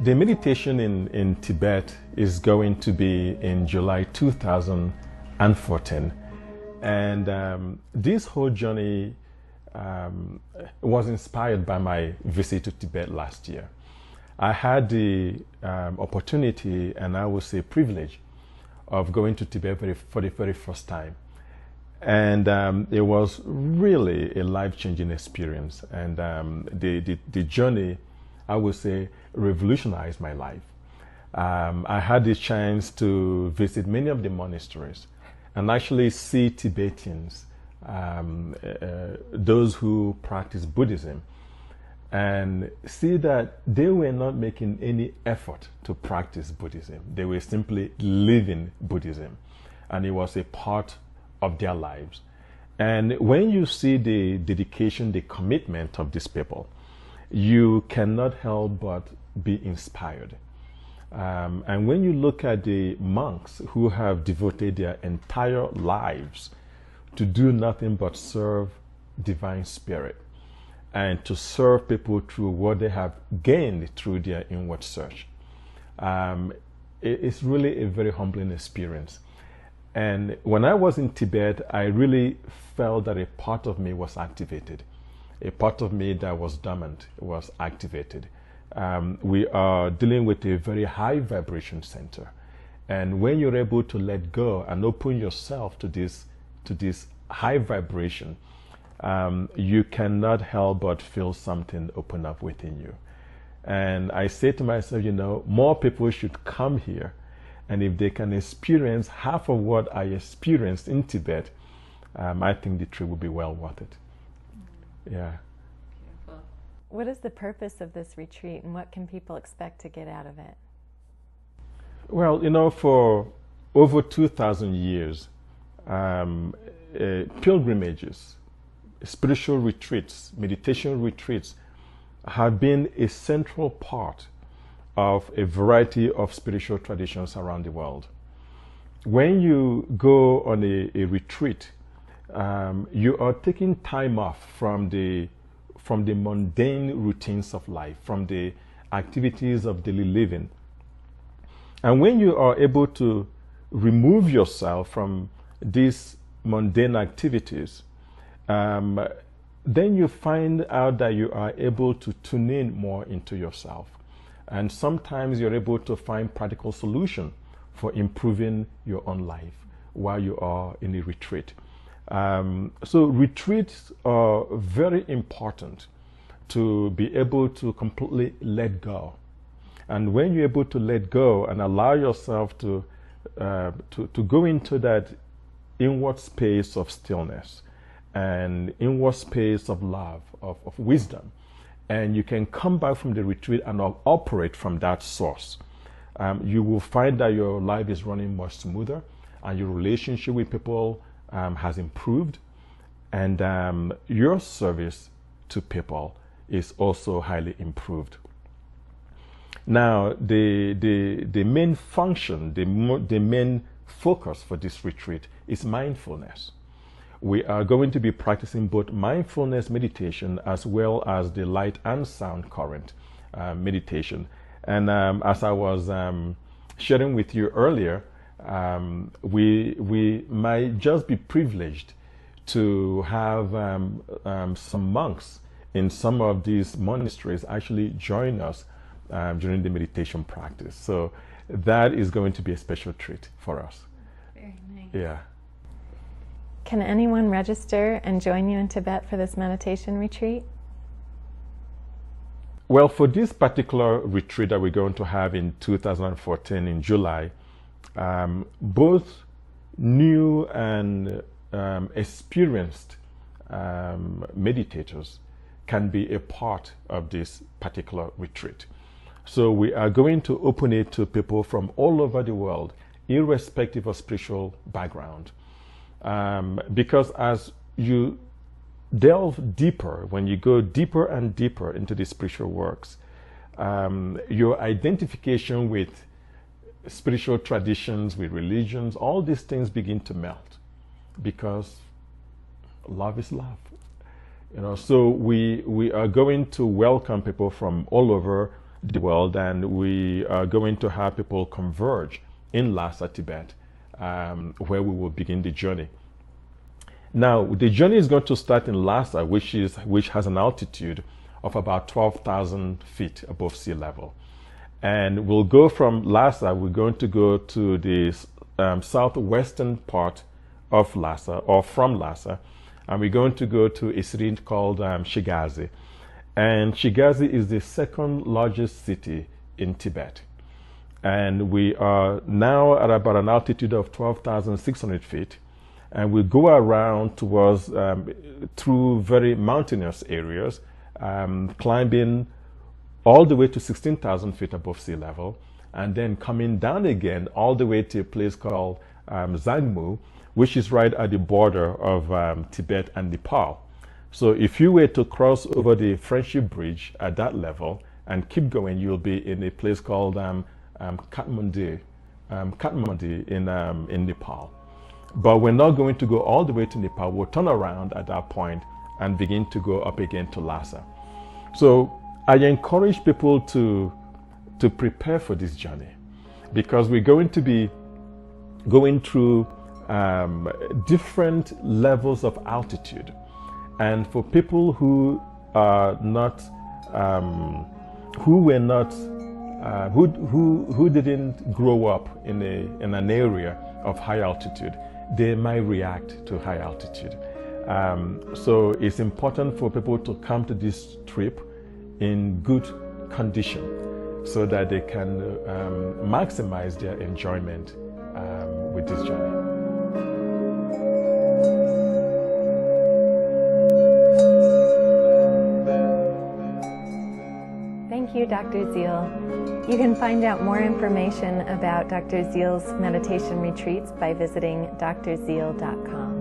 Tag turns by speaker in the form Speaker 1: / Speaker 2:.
Speaker 1: The meditation in Tibet is going to be in July 2014. And this whole journey was inspired by my visit to Tibet last year. I had the opportunity, and I would say privilege, of going to Tibet for the very first time. And it was really a life-changing experience. And the journey, I would say, revolutionized my life. I had the chance to visit many of the monasteries and actually see Tibetans, those who practice Buddhism, and see that they were not making any effort to practice Buddhism. They were simply living Buddhism, and it was a part of their lives. And when you see the dedication, the commitment of these people, you cannot help but be inspired. And when you look at the monks who have devoted their entire lives to do nothing but serve Divine Spirit and to serve people through what they have gained through their inward search, it's really a very humbling experience. And when I was in Tibet, I really felt that a part of me was activated. A part of me that was dormant was activated. We are dealing with a very high vibration center. And when you're able to let go and open yourself to this high vibration, you cannot help but feel something open up within you. And I say to myself, more people should come here. And if they can experience half of what I experienced in Tibet, I think the trip will be well worth it. Yeah.
Speaker 2: Beautiful. What is the purpose of this retreat, and what can people expect to get out of it?
Speaker 1: Well, for over 2,000 years, pilgrimages, spiritual retreats, meditation retreats have been a central part of a variety of spiritual traditions around the world. When you go on a retreat, you are taking time off from the mundane routines of life, from the activities of daily living. And when you are able to remove yourself from these mundane activities, then you find out that you are able to tune in more into yourself. And sometimes you're able to find practical solution for improving your own life while you are in a retreat. So retreats are very important to be able to completely let go. And when you're able to let go and allow yourself to go into that inward space of stillness and inward space of love, of wisdom, and you can come back from the retreat and operate from that source, you will find that your life is running much smoother and your relationship with people has improved, and your service to people is also highly improved. Now, the main function, the main focus for this retreat is mindfulness. We are going to be practicing both mindfulness meditation as well as the light and sound current meditation. And as I was sharing with you earlier, we might just be privileged to have some monks in some of these monasteries actually join us during the meditation practice. So that is going to be a special treat for us.
Speaker 2: Very nice.
Speaker 1: Yeah.
Speaker 2: Can anyone register and join you in Tibet for this meditation retreat?
Speaker 1: Well, for this particular retreat that we're going to have in 2014 in July, both new and experienced meditators can be a part of this particular retreat. So we are going to open it to people from all over the world, irrespective of spiritual background. Because as you delve deeper, when you go deeper and deeper into the spiritual works, your identification with spiritual traditions, with religions, all these things begin to melt, because love is love. So we are going to welcome people from all over the world, and we are going to have people converge in Lhasa, Tibet, where we will begin the journey. Now, the journey is going to start in Lhasa, which has an altitude of about 12,000 feet above sea level. And we'll go from Lhasa, we're going to go to the southwestern part of Lhasa, or from Lhasa, and we're going to go to a city called Shigazi. And Shigazi is the second largest city in Tibet. And we are now at about an altitude of 12,600 feet. And we go around towards, through very mountainous areas, climbing all the way to 16,000 feet above sea level, and then coming down again all the way to a place called Zangmu, which is right at the border of Tibet and Nepal. So if you were to cross over the Friendship Bridge at that level and keep going, you'll be in a place called Kathmandu in Nepal. But we're not going to go all the way to Nepal. We'll turn around at that point and begin to go up again to Lhasa. So I encourage people to prepare for this journey, because we're going to be going through different levels of altitude. And for people who are not, who didn't grow up in an area of high altitude, they might react to high altitude. So it's important for people to come to this trip in good condition so that they can maximize their enjoyment with this journey.
Speaker 2: Thank you, Dr. Zeal. You can find out more information about Dr. Zeal's meditation retreats by visiting drzeal.com.